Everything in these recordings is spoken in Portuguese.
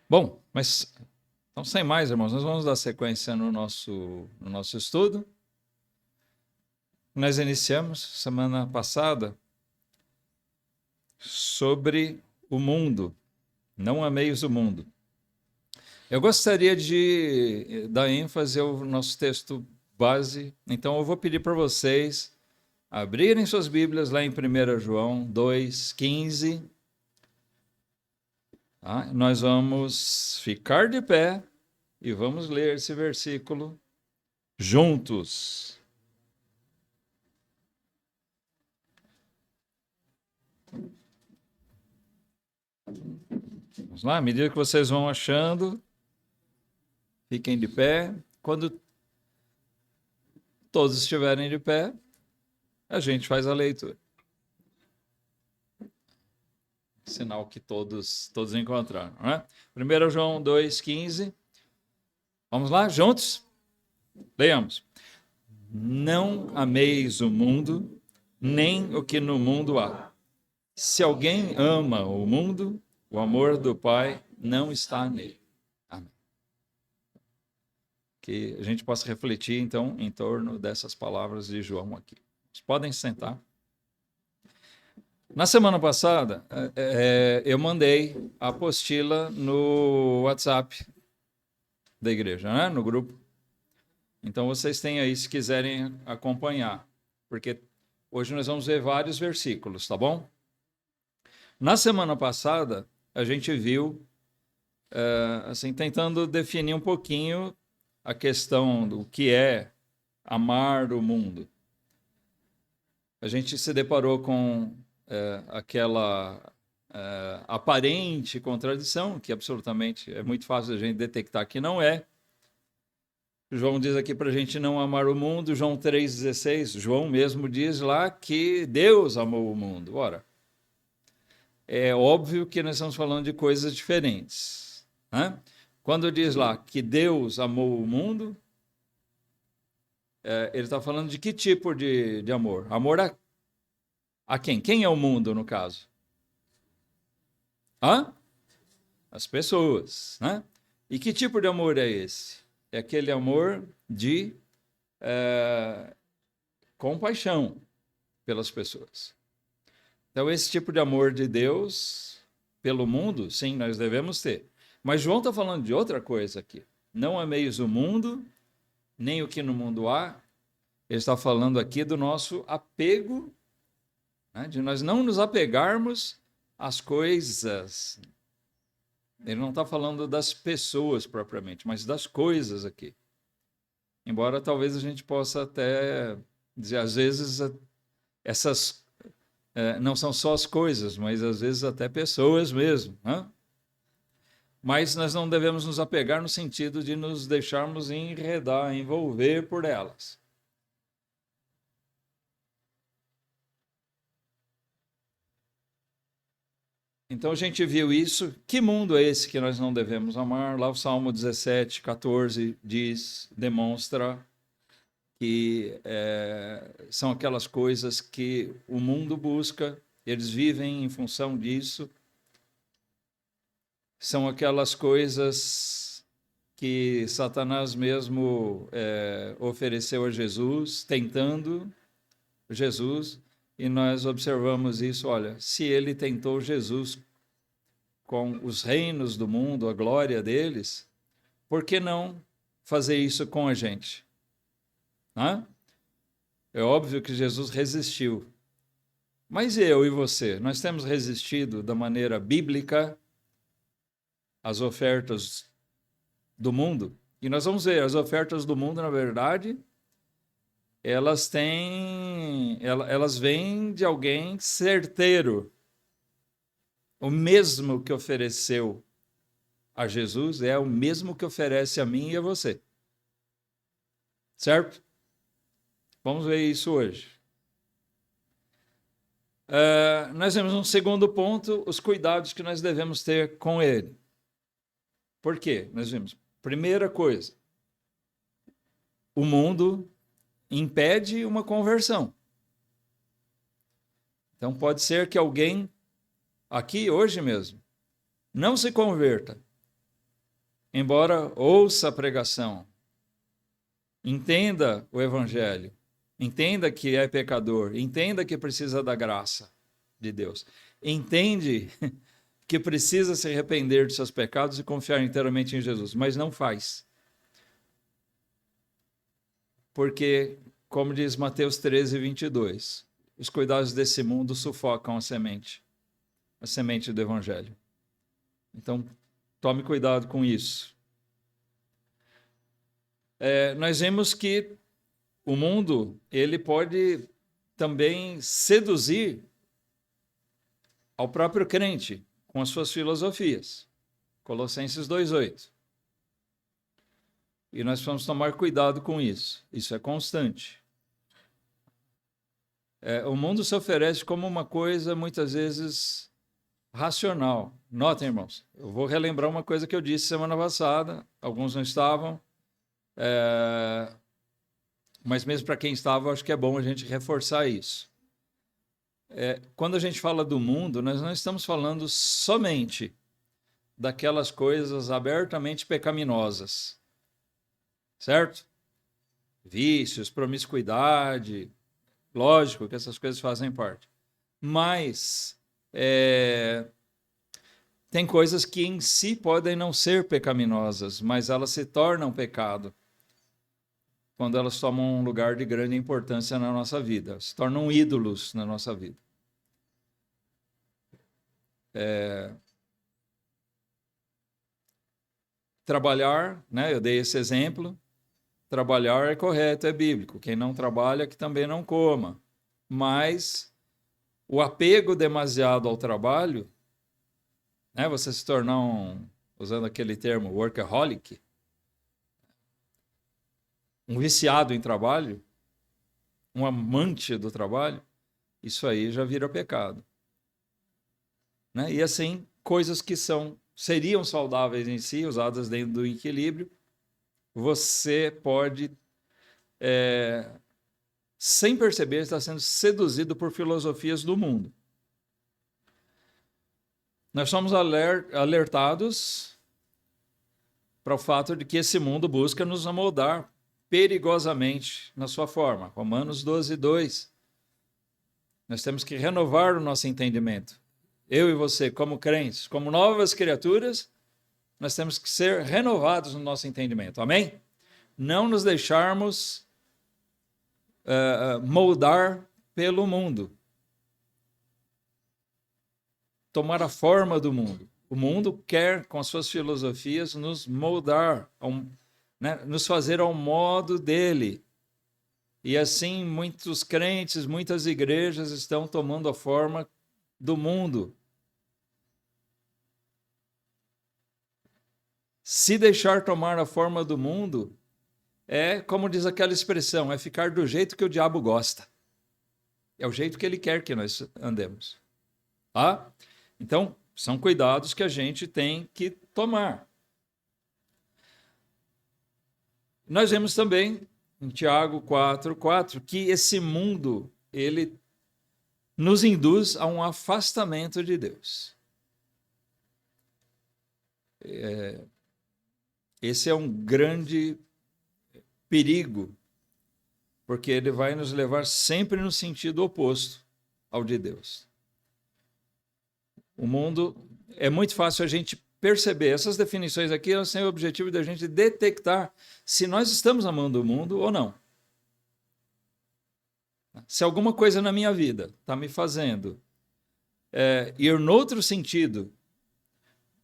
Bom, mas então, sem mais, irmãos, nós vamos dar sequência no nosso estudo. Nós iniciamos semana passada sobre o mundo. Não ameis o mundo. Eu gostaria de dar ênfase ao nosso texto base, então eu vou pedir para vocês abrirem suas Bíblias lá em 1 João 2,15. Nós vamos ficar de pé e vamos ler esse versículo juntos. Vamos lá, à medida que vocês vão achando, fiquem de pé. Quando todos estiverem de pé, a gente faz a leitura. Sinal que todos encontraram, não é? 1 João 2,15. Vamos lá, juntos? Leiamos. Não ameis o mundo, nem o que no mundo há. Se alguém ama o mundo, o amor do Pai não está nele. Amém. Que a gente possa refletir, então, em torno dessas palavras de João aqui. Vocês podem sentar. Na semana passada, eu mandei a apostila no WhatsApp da igreja, né? No grupo. Então, vocês têm aí, se quiserem acompanhar, porque hoje nós vamos ver vários versículos, tá bom? Na semana passada, a gente viu, assim, tentando definir um pouquinho a questão do que é amar o mundo. A gente se deparou com aquela aparente contradição, que absolutamente é muito fácil a gente detectar que não é. João diz aqui para a gente não amar o mundo, João 3,16, João mesmo diz lá que Deus amou o mundo. Ora, é óbvio que nós estamos falando de coisas diferentes, né? Quando diz lá que Deus amou o mundo, ele está falando de que tipo de amor? Amor a quem? Quem é o mundo, no caso? As pessoas, né? E que tipo de amor é esse? É aquele amor de compaixão pelas pessoas. Então, esse tipo de amor de Deus pelo mundo, sim, nós devemos ter. Mas João está falando de outra coisa aqui. Não ameis o mundo, nem o que no mundo há. Ele está falando aqui do nosso apego, né? De nós não nos apegarmos às coisas. Ele não está falando das pessoas propriamente, mas das coisas aqui. Embora talvez a gente possa até dizer, às vezes, essas não são só as coisas, mas às vezes até pessoas mesmo, né? Mas nós não devemos nos apegar no sentido de nos deixarmos enredar, envolver por elas. Então a gente viu isso. Que mundo é esse que nós não devemos amar? Lá o Salmo 17, 14 demonstra que são aquelas coisas que o mundo busca, eles vivem em função disso. São aquelas coisas que Satanás mesmo ofereceu a Jesus, tentando Jesus, e nós observamos isso. Olha, se ele tentou Jesus com os reinos do mundo, a glória deles, por que não fazer isso com a gente? É óbvio que Jesus resistiu. Mas eu e você, nós temos resistido da maneira bíblica às ofertas do mundo? E nós vamos ver, as ofertas do mundo, na verdade, elas vêm de alguém certeiro. O mesmo que ofereceu a Jesus é o mesmo que oferece a mim e a você. Certo? Vamos ver isso hoje. Nós vemos um segundo ponto, os cuidados que nós devemos ter com ele. Por quê? Nós vimos, primeira coisa, o mundo impede uma conversão. Então pode ser que alguém, aqui hoje mesmo, não se converta, embora ouça a pregação, entenda o evangelho, entenda que é pecador, entenda que precisa da graça de Deus, entende que precisa se arrepender de seus pecados e confiar inteiramente em Jesus, mas não faz. Porque, como diz Mateus 13, 22, os cuidados desse mundo sufocam a semente do evangelho. Então, tome cuidado com isso. Nós vemos que o mundo, ele pode também seduzir ao próprio crente com as suas filosofias. Colossenses 2:8. E nós precisamos tomar cuidado com isso. Isso é constante. O mundo se oferece como uma coisa, muitas vezes, racional. Notem, irmãos, eu vou relembrar uma coisa que eu disse semana passada, alguns não estavam, mas mesmo para quem estava, acho que é bom a gente reforçar isso. Quando a gente fala do mundo, nós não estamos falando somente daquelas coisas abertamente pecaminosas, certo? Vícios, promiscuidade, lógico que essas coisas fazem parte. Mas tem coisas que em si podem não ser pecaminosas, mas elas se tornam pecado quando elas tomam um lugar de grande importância na nossa vida, se tornam ídolos na nossa vida. Trabalhar, né? Eu dei esse exemplo, trabalhar é correto, é bíblico. Quem não trabalha, que também não coma. Mas o apego demasiado ao trabalho, né? Você se tornar usando aquele termo, workaholic, um viciado em trabalho, um amante do trabalho, isso aí já vira pecado. Né? E assim, coisas que seriam saudáveis em si, usadas dentro do equilíbrio, você pode, sem perceber, estar sendo seduzido por filosofias do mundo. Nós somos alertados para o fato de que esse mundo busca nos amoldar perigosamente na sua forma. Romanos 12:2. Nós temos que renovar o nosso entendimento. Eu e você, como crentes, como novas criaturas, nós temos que ser renovados no nosso entendimento. Amém? Não nos deixarmos moldar pelo mundo. Tomar a forma do mundo. O mundo quer, com as suas filosofias, nos moldar, né, nos fazer ao modo dele. E assim, muitos crentes, muitas igrejas estão tomando a forma do mundo. Se deixar tomar a forma do mundo, como diz aquela expressão, é ficar do jeito que o diabo gosta. É o jeito que ele quer que nós andemos. Tá? Então, são cuidados que a gente tem que tomar. Nós vemos também, em Tiago 4:4, que esse mundo, ele nos induz a um afastamento de Deus. Esse é um grande perigo, porque ele vai nos levar sempre no sentido oposto ao de Deus. O mundo, é muito fácil a gente perceber. Essas definições aqui elas têm o objetivo de a gente detectar se nós estamos amando o mundo ou não. Se alguma coisa na minha vida está me fazendo ir no outro sentido,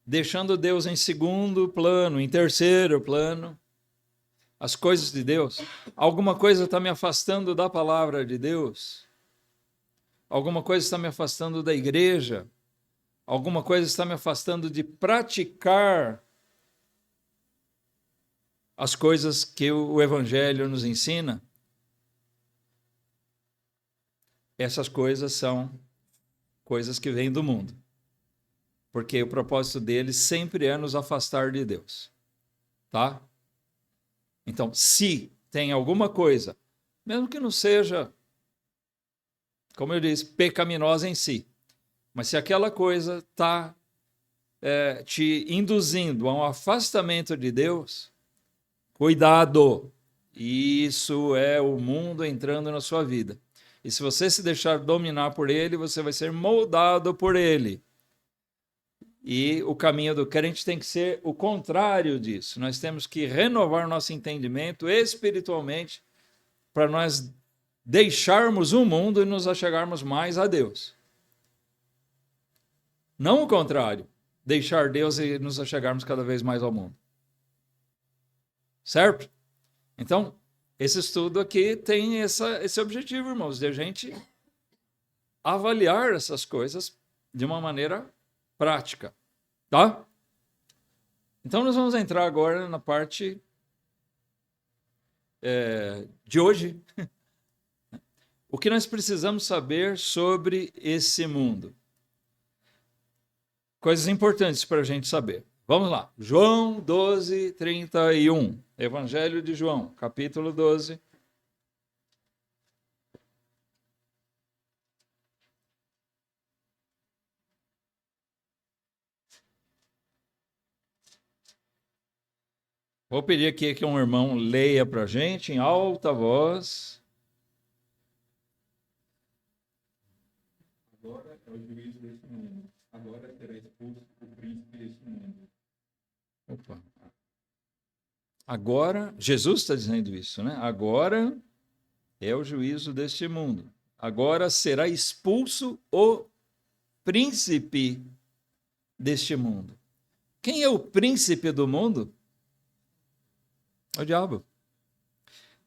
deixando Deus em segundo plano, em terceiro plano, as coisas de Deus, alguma coisa está me afastando da palavra de Deus, alguma coisa está me afastando da igreja, alguma coisa está me afastando de praticar as coisas que o Evangelho nos ensina. Essas coisas são coisas que vêm do mundo, porque o propósito deles sempre é nos afastar de Deus, tá? Então, se tem alguma coisa, mesmo que não seja, como eu disse, pecaminosa em si, mas se aquela coisa está te induzindo a um afastamento de Deus, cuidado! Isso é o mundo entrando na sua vida. E se você se deixar dominar por ele, você vai ser moldado por ele. E o caminho do crente tem que ser o contrário disso. Nós temos que renovar nosso entendimento espiritualmente para nós deixarmos o mundo e nos achegarmos mais a Deus. Não o contrário, deixar Deus e nos achegarmos cada vez mais ao mundo. Certo? Então, esse estudo aqui tem esse objetivo, irmãos, de a gente avaliar essas coisas de uma maneira prática, tá? Então, nós vamos entrar agora na parte de hoje. O que nós precisamos saber sobre esse mundo? Coisas importantes para a gente saber. Vamos lá. João 12, 31. Evangelho de João, capítulo 12. Vou pedir aqui que um irmão leia para a gente em alta voz. Agora é o juízo deste mundo. Agora será expulso o príncipe deste mundo. Opa. Agora, Jesus está dizendo isso, né? Agora é o juízo deste mundo. Agora será expulso o príncipe deste mundo. Quem é o príncipe do mundo? É o diabo.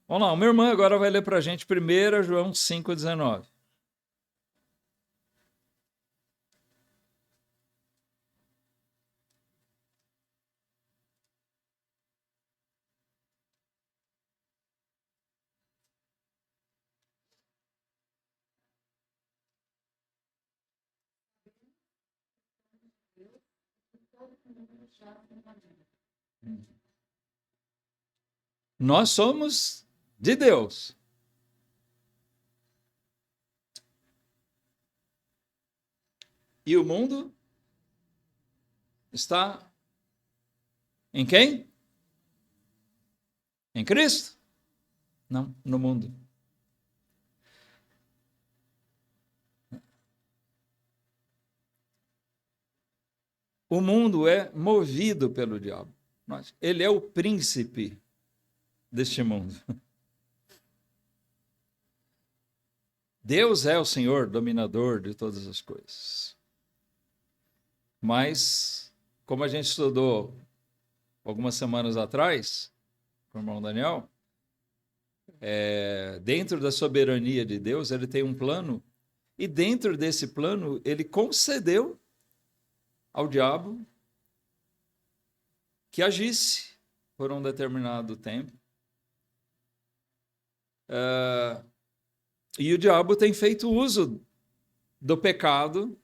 Vamos lá, o meu irmão agora vai ler para a gente 1 João 5,19. Nós somos de Deus. E o mundo está em quem? Em Cristo? Não, no mundo. O mundo é movido pelo diabo. Ele é o príncipe deste mundo. Deus é o Senhor, dominador de todas as coisas. Mas, como a gente estudou algumas semanas atrás, com o irmão Daniel, dentro da soberania de Deus, ele tem um plano, e dentro desse plano, ele concedeu ao diabo que agisse por um determinado tempo. E o diabo tem feito uso do pecado,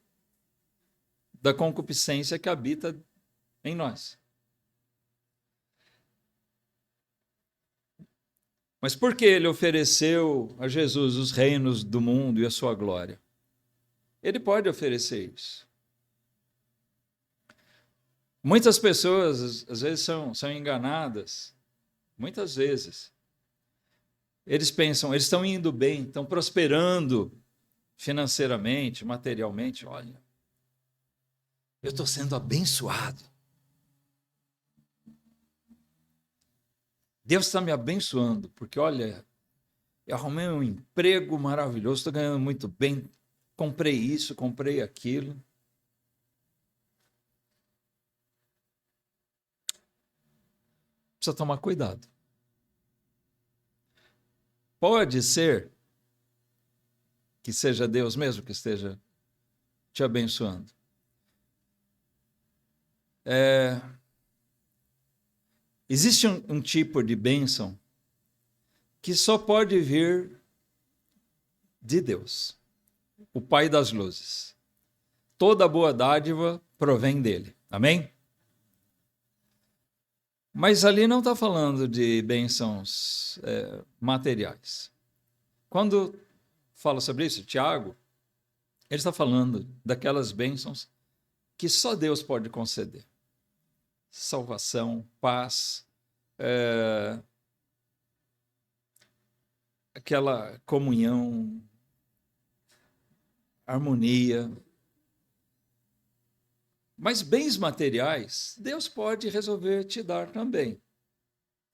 da concupiscência que habita em nós. Mas por que ele ofereceu a Jesus os reinos do mundo e a sua glória? Ele pode oferecer isso. Muitas pessoas, às vezes, são enganadas. Muitas vezes. Eles pensam, eles estão indo bem, estão prosperando financeiramente, materialmente. Olha, eu estou sendo abençoado. Deus está me abençoando, porque, olha, eu arrumei um emprego maravilhoso, estou ganhando muito bem, comprei isso, comprei aquilo. Precisa tomar cuidado. Pode ser que seja Deus mesmo que esteja te abençoando. Existe um tipo de bênção que só pode vir de Deus, o Pai das luzes. Toda boa dádiva provém dele. Amém? Mas ali não está falando de bênçãos materiais. Quando fala sobre isso, Tiago, ele está falando daquelas bênçãos que só Deus pode conceder: salvação, paz, aquela comunhão, harmonia. Mas bens materiais, Deus pode resolver te dar também.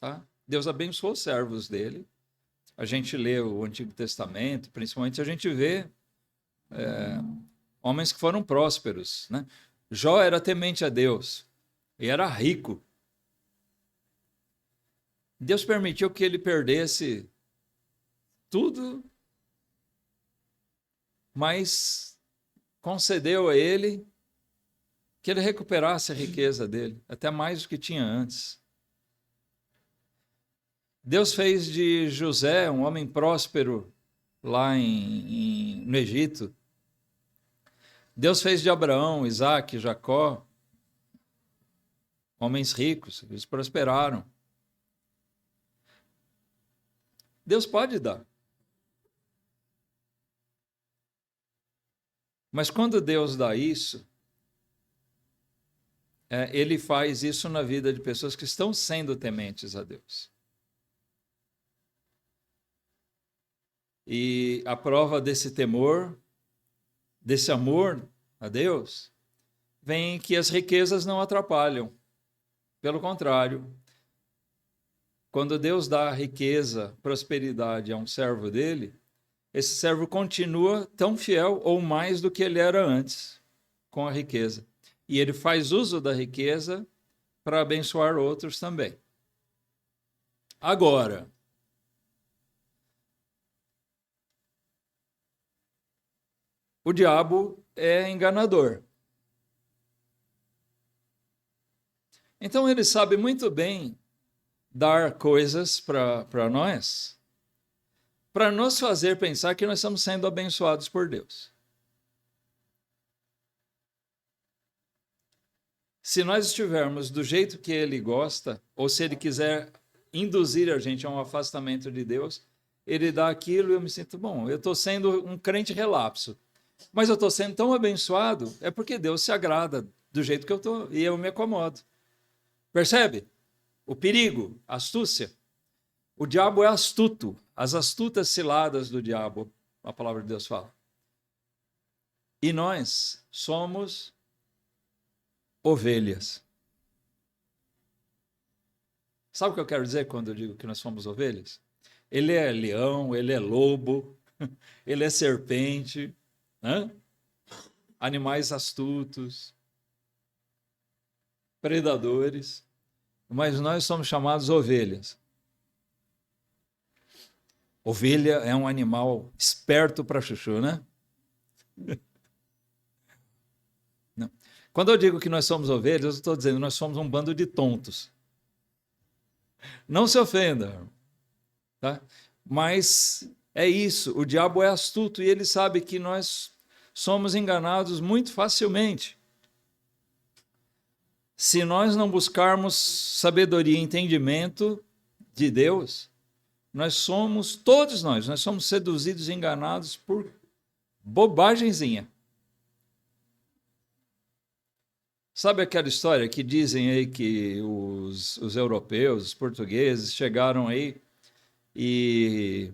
Tá? Deus abençoou os servos dele. A gente lê o Antigo Testamento, principalmente a gente vê homens que foram prósperos, né? Jó era temente a Deus e era rico. Deus permitiu que ele perdesse tudo, mas concedeu a ele que ele recuperasse a riqueza dele, até mais do que tinha antes. Deus fez de José um homem próspero lá no Egito. Deus fez de Abraão, Isaac, Jacó homens ricos, eles prosperaram. Deus pode dar. Mas quando Deus dá isso, ele faz isso na vida de pessoas que estão sendo tementes a Deus. E a prova desse temor, desse amor a Deus, vem que as riquezas não atrapalham. Pelo contrário, quando Deus dá riqueza, prosperidade a um servo dele, esse servo continua tão fiel ou mais do que ele era antes com a riqueza. E ele faz uso da riqueza para abençoar outros também. Agora, o diabo é enganador. Então ele sabe muito bem dar coisas para nós, para nos fazer pensar que nós estamos sendo abençoados por Deus. Se nós estivermos do jeito que ele gosta, ou se ele quiser induzir a gente a um afastamento de Deus, ele dá aquilo e eu me sinto, bom, eu estou sendo um crente relapso, mas eu estou sendo tão abençoado, é porque Deus se agrada do jeito que eu estou e eu me acomodo. Percebe? O perigo, a astúcia. O diabo é astuto, as astutas ciladas do diabo, a palavra de Deus fala. E nós somos ovelhas. Sabe o que eu quero dizer quando eu digo que nós somos ovelhas? Ele é leão, ele é lobo, ele é serpente, né? Animais astutos, predadores, mas nós somos chamados ovelhas. Ovelha é um animal esperto para chuchu, né? Não. Quando eu digo que nós somos ovelhas, eu estou dizendo que nós somos um bando de tontos. Não se ofenda, tá? Mas é isso, o diabo é astuto e ele sabe que nós somos enganados muito facilmente. Se nós não buscarmos sabedoria e entendimento de Deus, todos nós somos seduzidos e enganados por bobagemzinha. Sabe aquela história que dizem aí que os europeus, os portugueses, chegaram aí e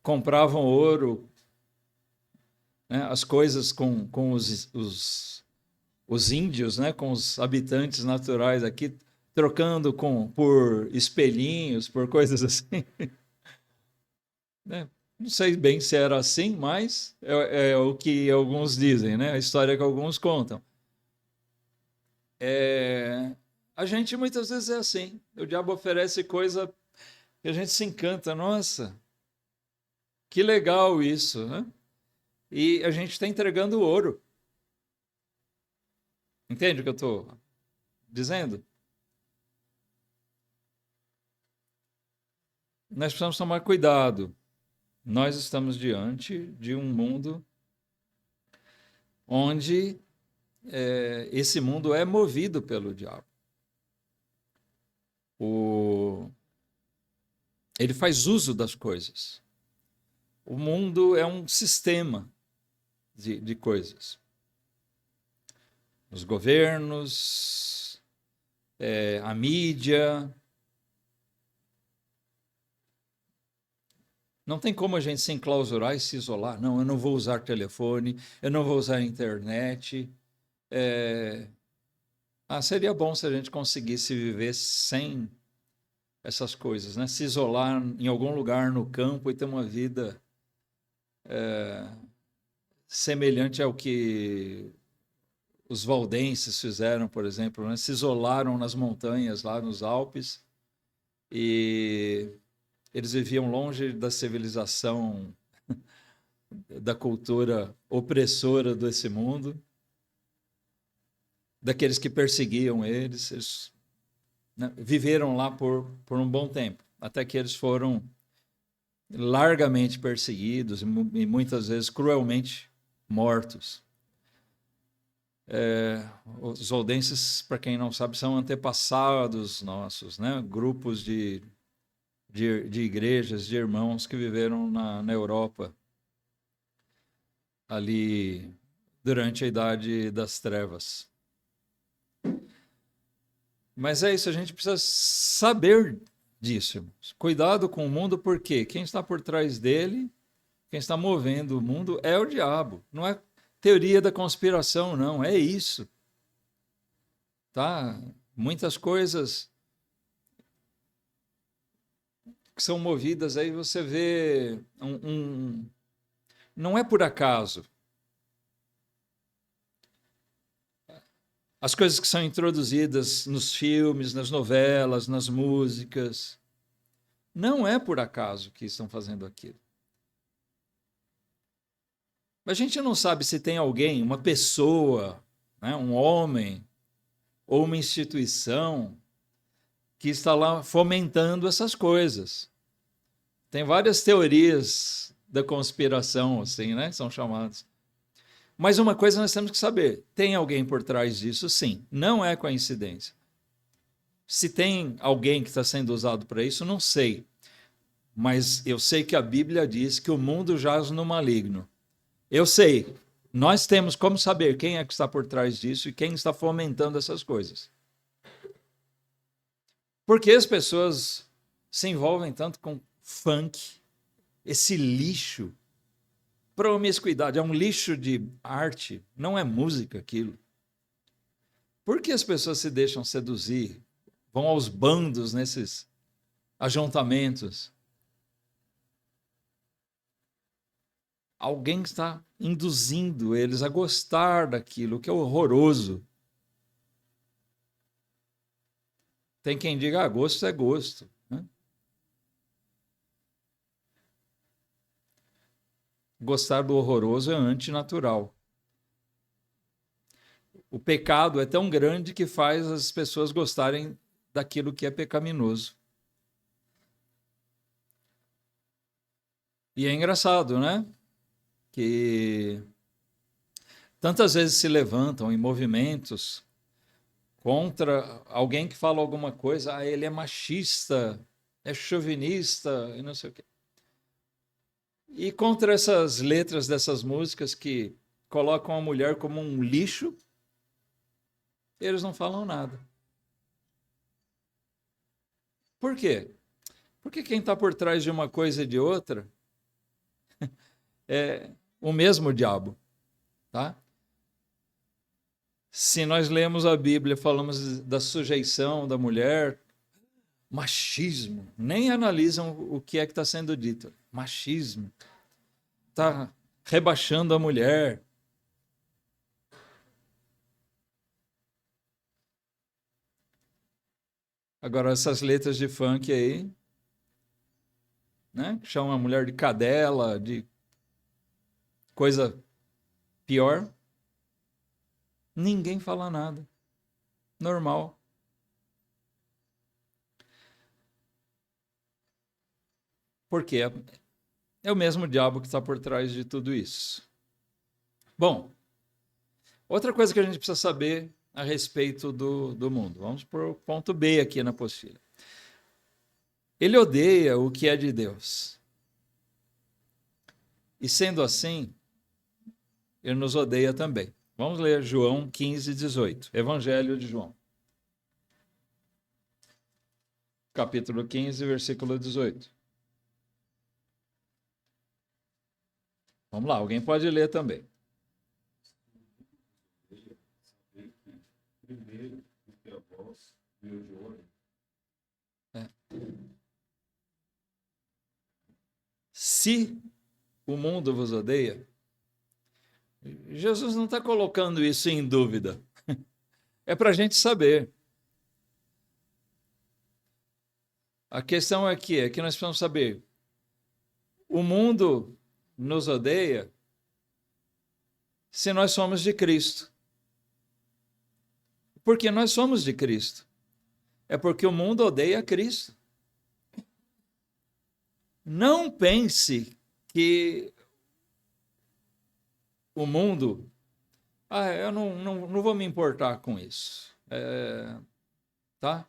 compravam ouro, né, as coisas com os índios, né, com os habitantes naturais aqui, trocando por espelhinhos, por coisas assim. Né? Não sei bem se era assim, mas é o que alguns dizem, né? A história que alguns contam. A gente muitas vezes é assim. O diabo oferece coisa que a gente se encanta. Nossa, que legal isso, né? E a gente está entregando ouro. Entende o que eu estou dizendo? Nós precisamos tomar cuidado. Nós estamos diante de um mundo onde esse mundo é movido pelo diabo. Ele faz uso das coisas. O mundo é um sistema de coisas. os governos, a mídia. Não tem como a gente se enclausurar e se isolar. Não, eu não vou usar telefone, eu não vou usar internet. Seria bom se a gente conseguisse viver sem essas coisas, né? Se isolar em algum lugar no campo e ter uma vida semelhante ao que os valdenses fizeram, por exemplo, né? Se isolaram nas montanhas, lá nos Alpes, e eles viviam longe da civilização, da cultura opressora desse mundo, daqueles que perseguiam eles, né? Viveram lá por um bom tempo, até que eles foram largamente perseguidos e muitas vezes cruelmente mortos. Os valdenses, para quem não sabe, são antepassados nossos, né? Grupos de igrejas, de irmãos que viveram na Europa, ali durante a Idade das Trevas. Mas é isso, a gente precisa saber disso, irmãos. Cuidado com o mundo, porque quem está por trás dele, quem está movendo o mundo é o diabo. Não é teoria da conspiração, não, é isso. Tá? Muitas coisas que são movidas, aí você vê não é por acaso. As coisas que são introduzidas nos filmes, nas novelas, nas músicas, não é por acaso que estão fazendo aquilo. A gente não sabe se tem alguém, uma pessoa, né, um homem ou uma instituição que está lá fomentando essas coisas. Tem várias teorias da conspiração, assim, né? São chamadas. Mas uma coisa nós temos que saber: tem alguém por trás disso, sim. Não é coincidência. Se tem alguém que está sendo usado para isso, não sei. Mas eu sei que a Bíblia diz que o mundo jaz no maligno. Eu sei. Nós temos como saber quem é que está por trás disso e quem está fomentando essas coisas. Por que as pessoas se envolvem tanto com funk, esse lixo? Promiscuidade, é um lixo de arte, não é música aquilo. Por que as pessoas se deixam seduzir? Vão aos bandos nesses ajuntamentos? Alguém está induzindo eles a gostar daquilo, que é horroroso. Tem quem diga, gosto é gosto, né? Gostar do horroroso é antinatural. O pecado é tão grande que faz as pessoas gostarem daquilo que é pecaminoso. E é engraçado, né? Que tantas vezes se levantam em movimentos contra alguém que fala alguma coisa, ele é machista, é chauvinista e não sei o quê. E contra essas letras dessas músicas que colocam a mulher como um lixo, eles não falam nada. Por quê? Porque quem está por trás de uma coisa e de outra é o mesmo diabo, tá? Se nós lemos a Bíblia, falamos da sujeição da mulher, machismo, nem analisam o que é que está sendo dito. Machismo. Está rebaixando a mulher. Agora, essas letras de funk aí, né, que chamam a mulher de cadela, de coisa pior, ninguém fala nada. Normal. Por quê? É o mesmo diabo que está por trás de tudo isso. Bom, outra coisa que a gente precisa saber a respeito do mundo. Vamos para o ponto B aqui na apostila. Ele odeia o que é de Deus. E sendo assim, ele nos odeia também. Vamos ler João 15, 18. Evangelho de João. Capítulo 15, versículo 18. Vamos lá, alguém pode ler também. Primeiro, porque a voz, meu Jorge. Se o mundo vos odeia, Jesus não está colocando isso em dúvida. É para a gente saber. A questão é que nós precisamos saber. O mundo nos odeia se nós somos de Cristo. Porque nós somos de Cristo. É porque o mundo odeia Cristo. Não pense que o mundo... eu não vou me importar com isso. Tá?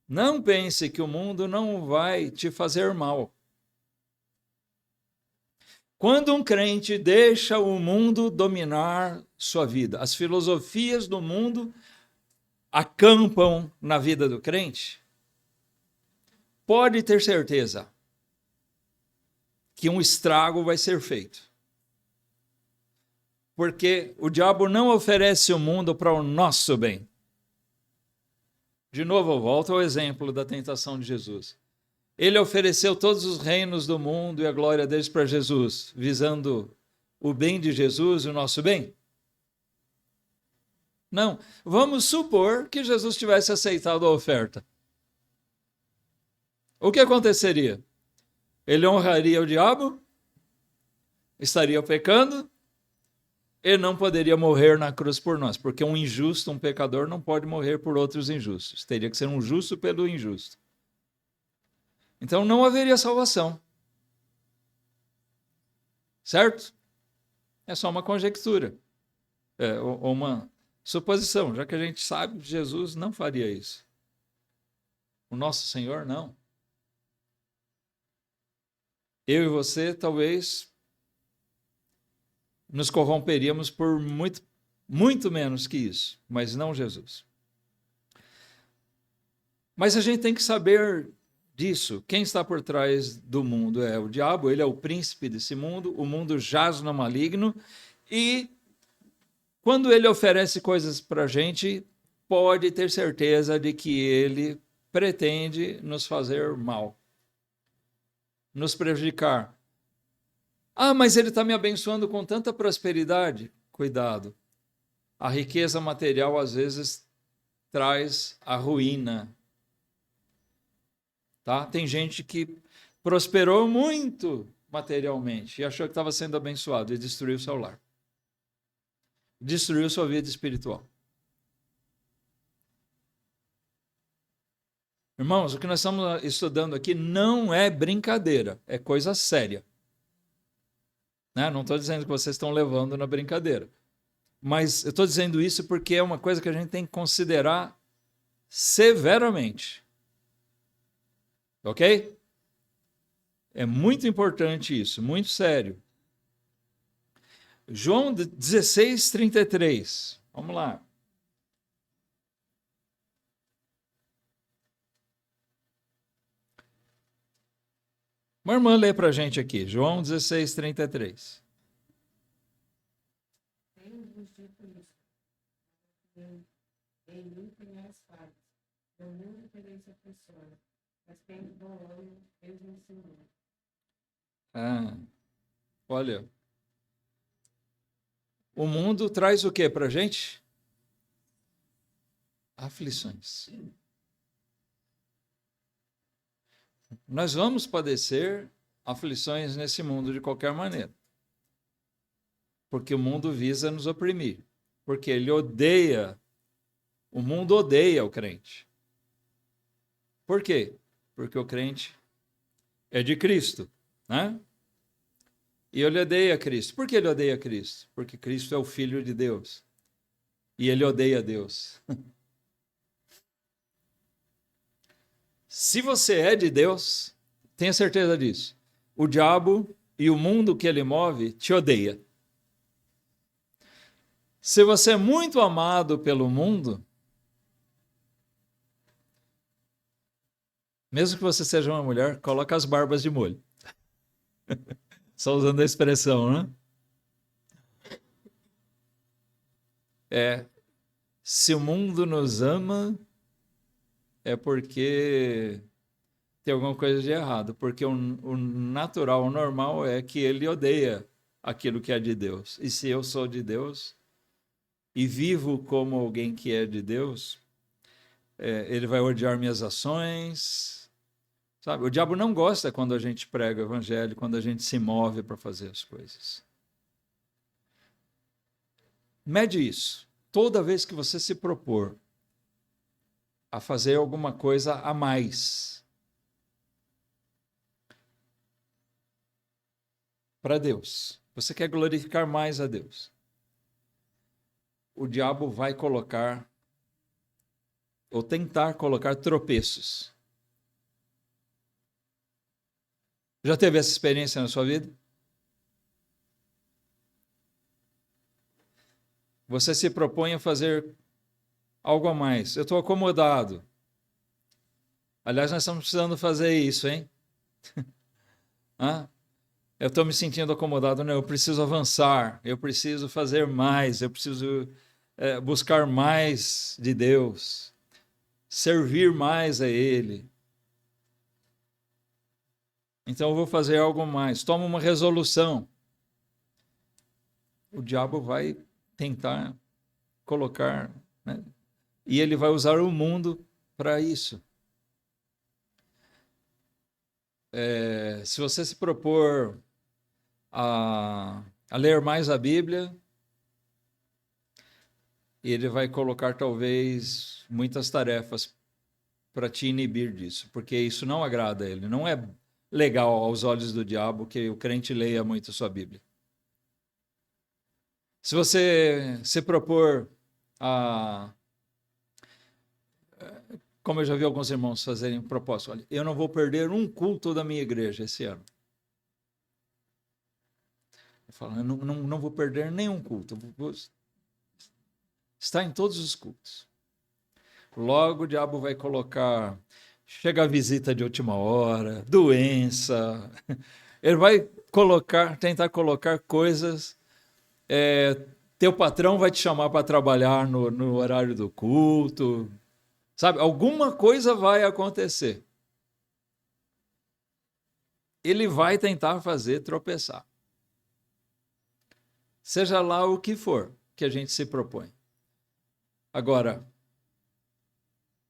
Não pense que o mundo não vai te fazer mal. Quando um crente deixa o mundo dominar sua vida, as filosofias do mundo acampam na vida do crente, pode ter certeza que um estrago vai ser feito. Porque o diabo não oferece o mundo para o nosso bem. De novo, eu volto ao exemplo da tentação de Jesus. Ele ofereceu todos os reinos do mundo e a glória deles para Jesus, visando o bem de Jesus e o nosso bem? Não. Vamos supor que Jesus tivesse aceitado a oferta. O que aconteceria? Ele honraria o diabo? Estaria pecando? Ele não poderia morrer na cruz por nós, porque um injusto, um pecador, não pode morrer por outros injustos. Teria que ser um justo pelo injusto. Então não haveria salvação. Certo? É só uma conjectura. Ou uma suposição, já que a gente sabe que Jesus não faria isso. O nosso Senhor, não. Eu e você, talvez, nos corromperíamos por muito menos que isso, mas não Jesus. Mas a gente tem que saber disso. Quem está por trás do mundo é o diabo, ele é o príncipe desse mundo, o mundo jaz no maligno, e quando ele oferece coisas para a gente, pode ter certeza de que ele pretende nos fazer mal, nos prejudicar. Mas ele está me abençoando com tanta prosperidade. Cuidado. A riqueza material, às vezes, traz a ruína. Tá? Tem gente que prosperou muito materialmente e achou que estava sendo abençoado e destruiu seu lar. Destruiu sua vida espiritual. Irmãos, o que nós estamos estudando aqui não é brincadeira, é coisa séria. Não estou dizendo que vocês estão levando na brincadeira. Mas eu estou dizendo isso porque é uma coisa que a gente tem que considerar severamente. Ok? É muito importante isso, muito sério. João 16, 33. Vamos lá. Uma irmã lê para a gente aqui, João 16, 33. Tenho-vos dito isso, em mim tereis paz, no mundo tereis aflições, mas tende bom ânimo, Deus me ensinou. Olha, o mundo traz o que para a gente? Aflições. Nós vamos padecer aflições nesse mundo de qualquer maneira. Porque o mundo visa nos oprimir. Porque ele odeia, o mundo odeia o crente. Por quê? Porque o crente é de Cristo, né? E ele odeia Cristo. Por que ele odeia Cristo? Porque Cristo é o Filho de Deus. E ele odeia Deus. Se você é de Deus, tenha certeza disso. O diabo e o mundo que ele move te odeia. Se você é muito amado pelo mundo, mesmo que você seja uma mulher, coloca as barbas de molho. Só usando a expressão, né? Se o mundo nos ama, é porque tem alguma coisa de errado. Porque o natural, o normal é que ele odeia aquilo que é de Deus. E se eu sou de Deus e vivo como alguém que é de Deus, ele vai odiar minhas ações. Sabe? O diabo não gosta quando a gente prega o evangelho, quando a gente se move para fazer as coisas. Mede isso. Toda vez que você se propor a fazer alguma coisa a mais para Deus, você quer glorificar mais a Deus, o diabo vai colocar ou tentar colocar tropeços. Já teve essa experiência na sua vida? Você se propõe a fazer algo a mais. Eu estou acomodado. Aliás, nós estamos precisando fazer isso, hein? Eu estou me sentindo acomodado. Não, eu preciso avançar. Eu preciso fazer mais. Eu preciso buscar mais de Deus. Servir mais a Ele. Então eu vou fazer algo mais. Toma uma resolução. O diabo vai tentar colocar, né? E ele vai usar o mundo para isso. Se você se propor a ler mais a Bíblia, ele vai colocar talvez muitas tarefas para te inibir disso, porque isso não agrada a ele. Não é legal aos olhos do diabo que o crente leia muito a sua Bíblia. Se você se propor a... Como eu já vi alguns irmãos fazerem um propósito, olha, eu não vou perder um culto da minha igreja esse ano. Eu falo, eu não vou perder nenhum culto, vou estar em todos os cultos. Logo o diabo vai colocar, chega a visita de última hora, doença, ele vai tentar colocar coisas, teu patrão vai te chamar para trabalhar no horário do culto, sabe? Alguma coisa vai acontecer. Ele vai tentar fazer tropeçar. Seja lá o que for que a gente se propõe. Agora,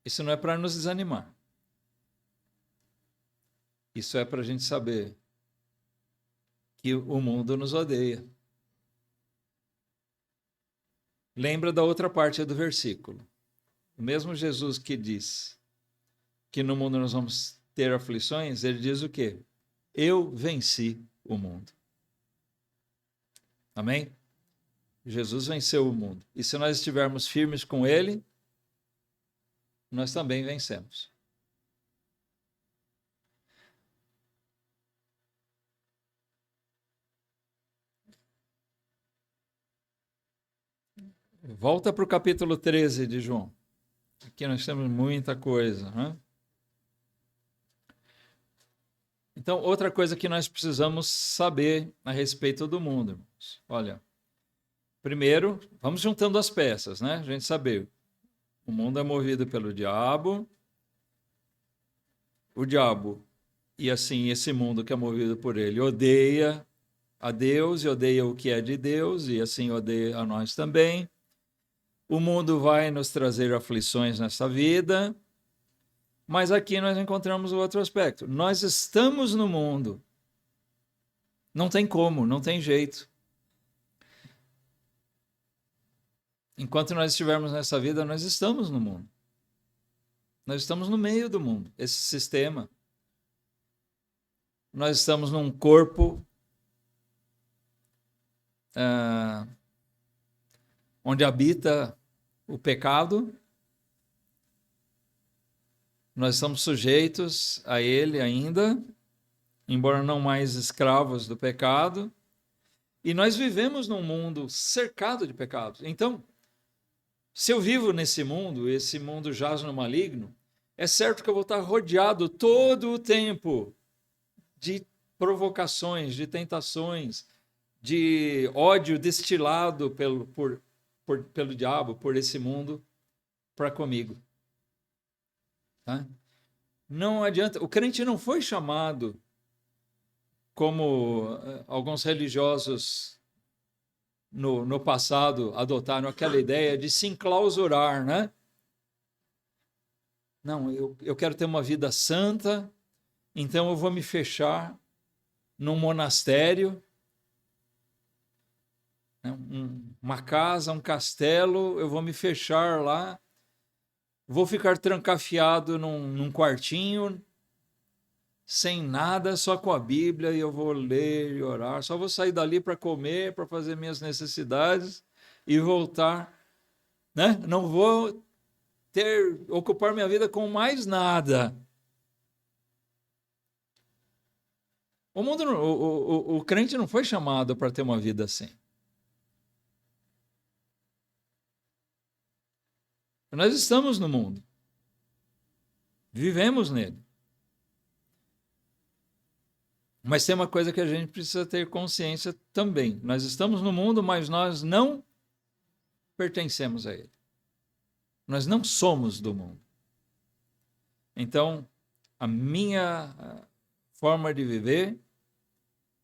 isso não é para nos desanimar. Isso é para a gente saber que o mundo nos odeia. Lembra da outra parte do versículo. O mesmo Jesus que diz que no mundo nós vamos ter aflições, ele diz o quê? Eu venci o mundo. Amém? Jesus venceu o mundo. E se nós estivermos firmes com ele, nós também vencemos. Volta para o capítulo 13 de João. Aqui nós temos muita coisa, né? Então, outra coisa que nós precisamos saber a respeito do mundo, irmãos. Olha, primeiro, vamos juntando as peças, né? A gente saber, o mundo é movido pelo diabo, o diabo, e assim, esse mundo que é movido por ele, odeia a Deus e odeia o que é de Deus, e assim odeia a nós também. O mundo vai nos trazer aflições nessa vida, mas aqui nós encontramos o outro aspecto. Nós estamos no mundo. Não tem como, não tem jeito. Enquanto nós estivermos nessa vida, nós estamos no mundo. Nós estamos no meio do mundo, esse sistema. Nós estamos num corpo onde habita o pecado. Nós estamos sujeitos a ele ainda, embora não mais escravos do pecado. E nós vivemos num mundo cercado de pecados. Então, se eu vivo nesse mundo, esse mundo jaz no maligno, é certo que eu vou estar rodeado todo o tempo de provocações, de tentações, de ódio destilado pelo diabo, por esse mundo, para comigo. Tá? Não adianta. O crente não foi chamado, como alguns religiosos no passado adotaram aquela ideia de se enclausurar, né? Não, eu quero ter uma vida santa, então eu vou me fechar num monastério, né? Uma casa, um castelo, eu vou me fechar lá, vou ficar trancafiado num quartinho, sem nada, só com a Bíblia, e eu vou ler e orar, só vou sair dali para comer, para fazer minhas necessidades e voltar, né? Não vou ocupar minha vida com mais nada. O crente não foi chamado para ter uma vida assim. Nós estamos no mundo. Vivemos nele. Mas tem uma coisa que a gente precisa ter consciência também. Nós estamos no mundo, mas nós não pertencemos a ele. Nós não somos do mundo. Então, a minha forma de viver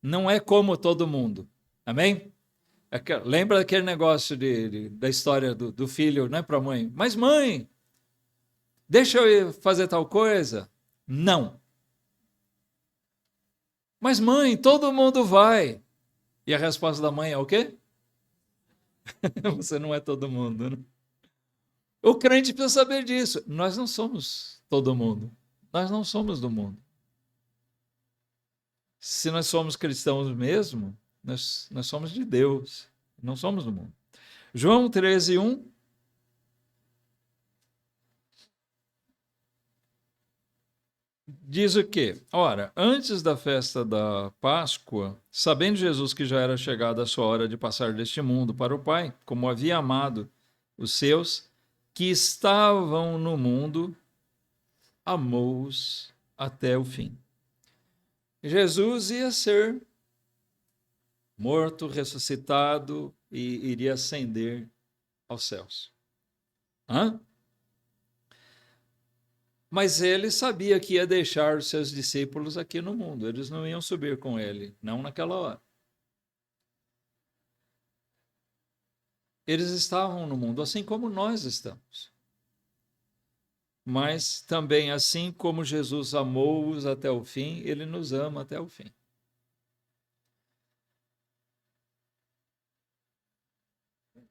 não é como todo mundo. Amém? Lembra daquele negócio da história do filho, né, para a mãe? Mas mãe, deixa eu ir fazer tal coisa? Não. Mas mãe, todo mundo vai. E a resposta da mãe é o quê? Você não é todo mundo, né? O crente precisa saber disso. Nós não somos todo mundo. Nós não somos do mundo. Se nós somos cristãos mesmo, nós somos de Deus. Não somos do mundo. João 13:1. Diz o quê? Ora, antes da festa da Páscoa, sabendo Jesus que já era chegada a sua hora de passar deste mundo para o Pai, como havia amado os seus que estavam no mundo, amou-os até o fim. Jesus ia ser morto, ressuscitado e iria ascender aos céus. Mas ele sabia que ia deixar os seus discípulos aqui no mundo. Eles não iam subir com ele, não naquela hora. Eles estavam no mundo, assim como nós estamos. Mas também, assim como Jesus amou-os até o fim, ele nos ama até o fim.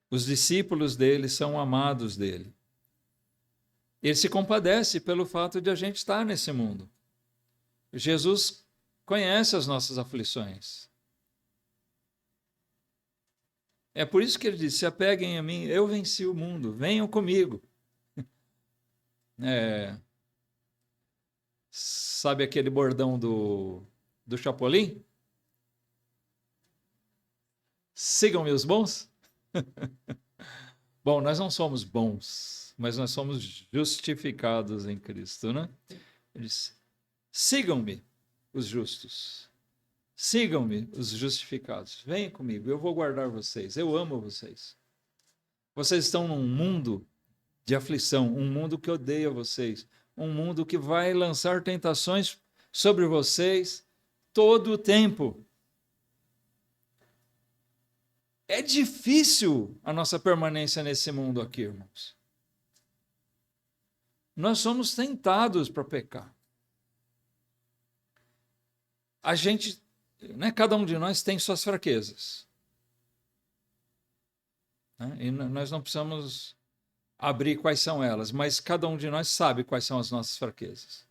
Os discípulos dele são amados dele. Ele se compadece pelo fato de a gente estar nesse mundo. Jesus conhece as nossas aflições. É por isso que ele diz: se apeguem a mim, eu venci o mundo, venham comigo. Sabe aquele bordão do Chapolin? Sigam-me os bons? Bom, nós não somos bons, mas nós somos justificados em Cristo, né? Ele diz: sigam-me os justos, sigam-me os justificados, venham comigo, eu vou guardar vocês, eu amo vocês. Vocês estão num mundo de aflição, um mundo que odeia vocês, um mundo que vai lançar tentações sobre vocês todo o tempo. É difícil a nossa permanência nesse mundo aqui, irmãos. Nós somos tentados para pecar. A gente, né, cada um de nós tem suas fraquezas. Né? E nós não precisamos abrir quais são elas, mas cada um de nós sabe quais são as nossas fraquezas.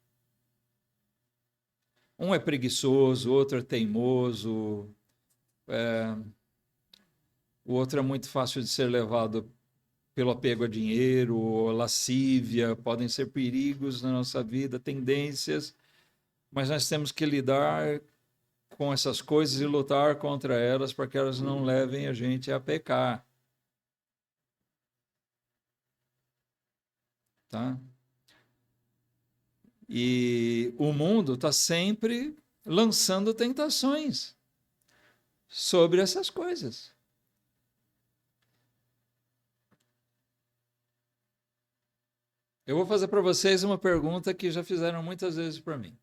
Um é preguiçoso, outro é teimoso, o outro é muito fácil de ser levado pelo apego a dinheiro, ou lascívia, podem ser perigos na nossa vida, tendências, mas nós temos que lidar com essas coisas e lutar contra elas para que elas não levem a gente a pecar. Tá? E o mundo está sempre lançando tentações sobre essas coisas. Eu vou fazer para vocês uma pergunta que já fizeram muitas vezes para mim.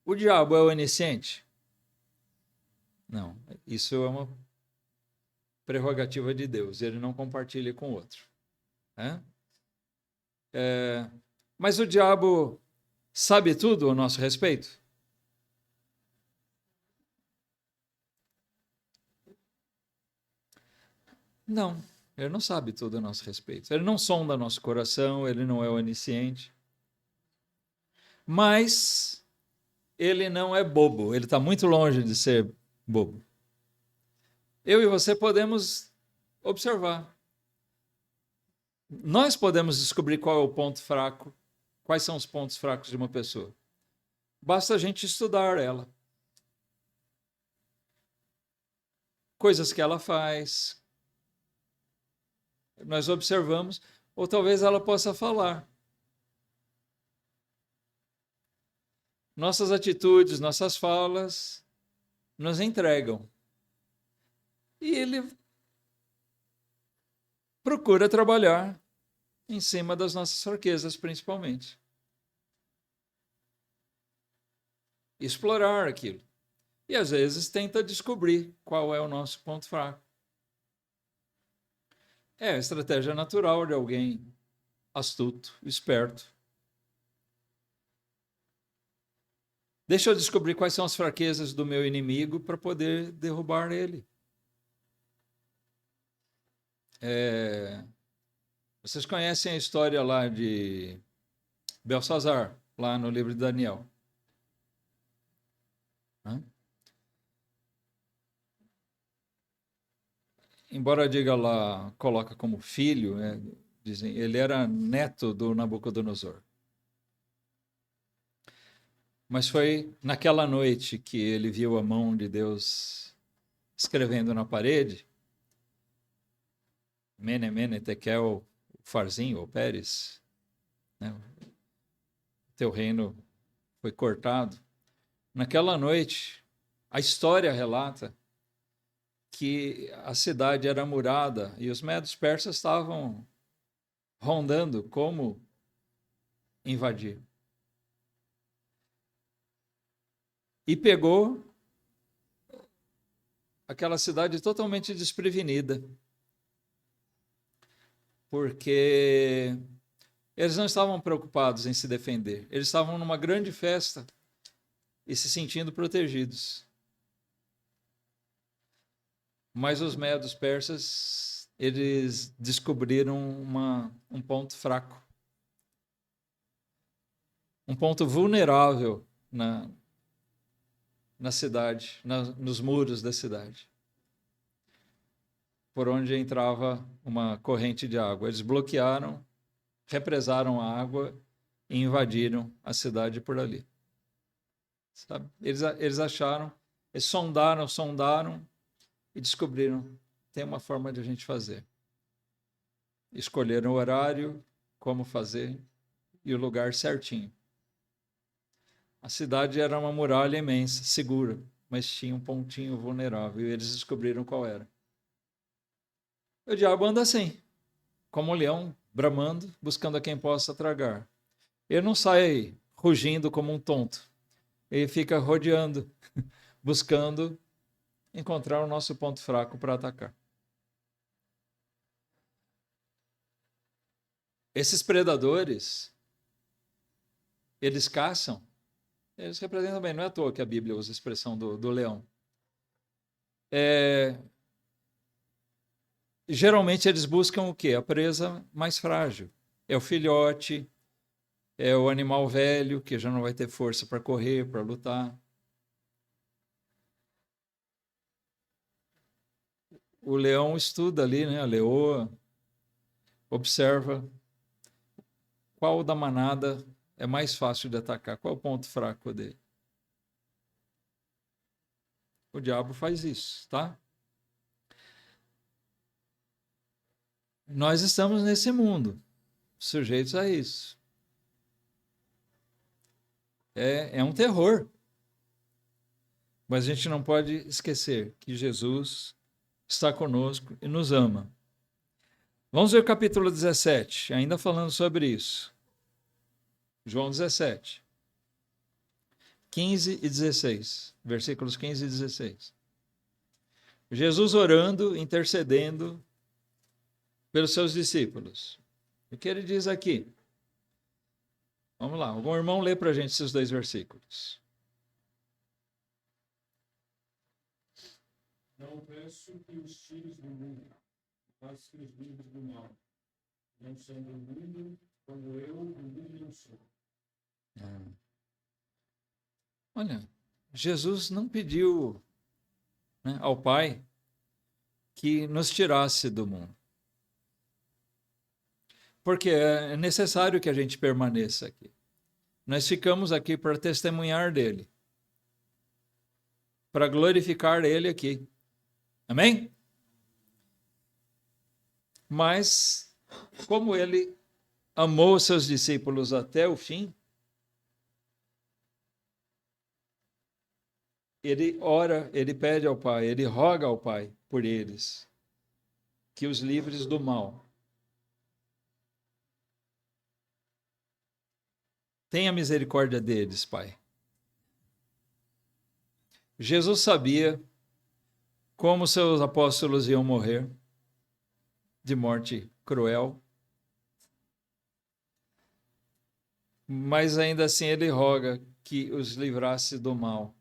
O diabo é onisciente? Não, isso é uma prerrogativa de Deus, ele não compartilha com o outro. Né? Mas o diabo sabe tudo a nosso respeito? Não, ele não sabe tudo a nosso respeito. Ele não sonda nosso coração, ele não é onisciente. Mas ele não é bobo, ele está muito longe de ser bobo. Eu e você podemos observar. Nós podemos descobrir qual é o ponto fraco, quais são os pontos fracos de uma pessoa. Basta a gente estudar ela. Coisas que ela faz, nós observamos, ou talvez ela possa falar. Nossas atitudes, nossas falas nos entregam. E ele procura trabalhar em cima das nossas fraquezas, principalmente. Explorar aquilo. E às vezes tenta descobrir qual é o nosso ponto fraco. É a estratégia natural de alguém astuto, esperto. Deixa eu descobrir quais são as fraquezas do meu inimigo para poder derrubar ele. Vocês conhecem a história lá de Belsazar, lá no livro de Daniel. Embora diga lá, coloca como filho, dizem, ele era neto do Nabucodonosor. Mas foi naquela noite que ele viu a mão de Deus escrevendo na parede, Mene, Mene, Tekel, Farzinho ou Pérez, né? Teu reino foi cortado. Naquela noite, a história relata que a cidade era murada e os medos persas estavam rondando como invadir. E pegou aquela cidade totalmente desprevenida, porque eles não estavam preocupados em se defender, eles estavam numa grande festa e se sentindo protegidos. Mas os medos persas, eles descobriram um ponto fraco, um ponto vulnerável na cidade, nos muros da cidade, por onde entrava uma corrente de água. Eles bloquearam, represaram a água e invadiram a cidade por ali. Sabe? Eles acharam, eles sondaram e descobriram, tem uma forma de a gente fazer. Escolheram o horário, como fazer e o lugar certinho. A cidade era uma muralha imensa, segura, mas tinha um pontinho vulnerável e eles descobriram qual era. O diabo anda assim, como um leão, bramando, buscando a quem possa tragar. Ele não sai rugindo como um tonto. Ele fica rodeando, buscando encontrar o nosso ponto fraco para atacar. Esses predadores, eles caçam, eles representam bem, não é à toa que a Bíblia usa a expressão do leão. Geralmente eles buscam o quê? A presa mais frágil. É o filhote, é o animal velho, que já não vai ter força para correr, para lutar. O leão estuda ali, né? A leoa observa qual da manada é mais fácil de atacar, qual é o ponto fraco dele. O diabo faz isso, tá? Nós estamos nesse mundo, sujeitos a isso. É um terror. Mas a gente não pode esquecer que Jesus está conosco e nos ama. Vamos ver o capítulo 17, ainda falando sobre isso. João 17, 15 e 16, versículos 15 e 16. Jesus orando, intercedendo pelos seus discípulos. O que ele diz aqui? Vamos lá, algum irmão lê para a gente esses 2 versículos. Não peço que os tires do mundo, mas que os livres do mal. Não são do mundo, como eu do mundo não sou. Olha, Jesus não pediu, né, ao Pai que nos tirasse do mundo. Porque é necessário que a gente permaneça aqui. Nós ficamos aqui para testemunhar dele, para glorificar ele aqui. Amém? Mas, como ele amou seus discípulos até o fim, ele ora, ele pede ao Pai, ele roga ao Pai por eles, que os livres do mal. Tenha misericórdia deles, Pai. Jesus sabia como seus apóstolos iam morrer de morte cruel, mas ainda assim ele roga que os livrasse do mal.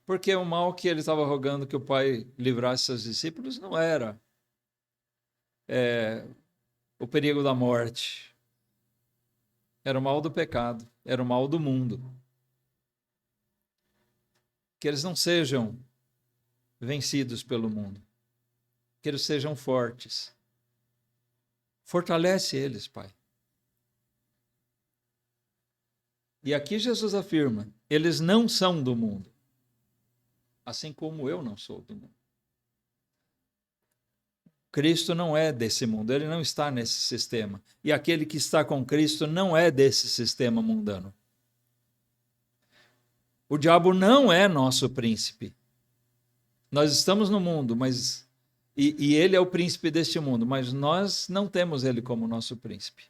Porque o mal que ele estava rogando que o Pai livrasse seus discípulos não era o perigo da morte. Era o mal do pecado, era o mal do mundo. Que eles não sejam vencidos pelo mundo. Que eles sejam fortes. Fortalece eles, Pai. E aqui Jesus afirma, eles não são do mundo, assim como eu não sou do mundo. Cristo não é desse mundo, ele não está nesse sistema. E aquele que está com Cristo não é desse sistema mundano. O diabo não é nosso príncipe. Nós estamos no mundo, mas e ele é o príncipe deste mundo, mas nós não temos ele como nosso príncipe.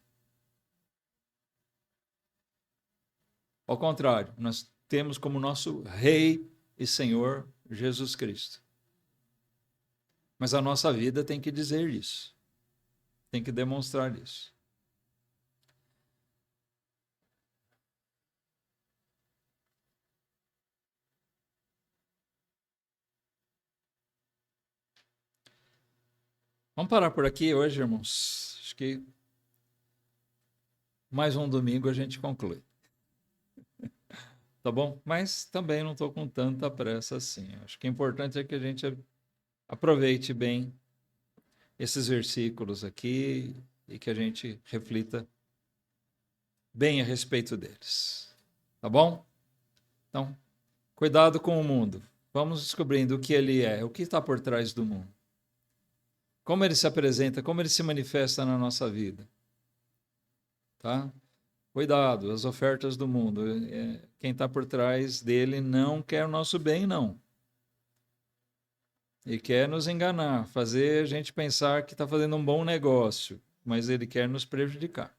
Ao contrário, nós temos como nosso Rei e Senhor Jesus Cristo. Mas a nossa vida tem que dizer isso. Tem que demonstrar isso. Vamos parar por aqui hoje, irmãos. Acho que mais um domingo a gente conclui. Tá bom? Mas também não estou com tanta pressa assim. Acho que o importante é que a gente aproveite bem esses versículos aqui e que a gente reflita bem a respeito deles. Tá bom? Então, cuidado com o mundo. Vamos descobrindo o que ele é, o que está por trás do mundo. Como ele se apresenta, como ele se manifesta na nossa vida. Tá? Cuidado, as ofertas do mundo. Quem está por trás dele não quer o nosso bem, não. E quer nos enganar, fazer a gente pensar que está fazendo um bom negócio, mas ele quer nos prejudicar.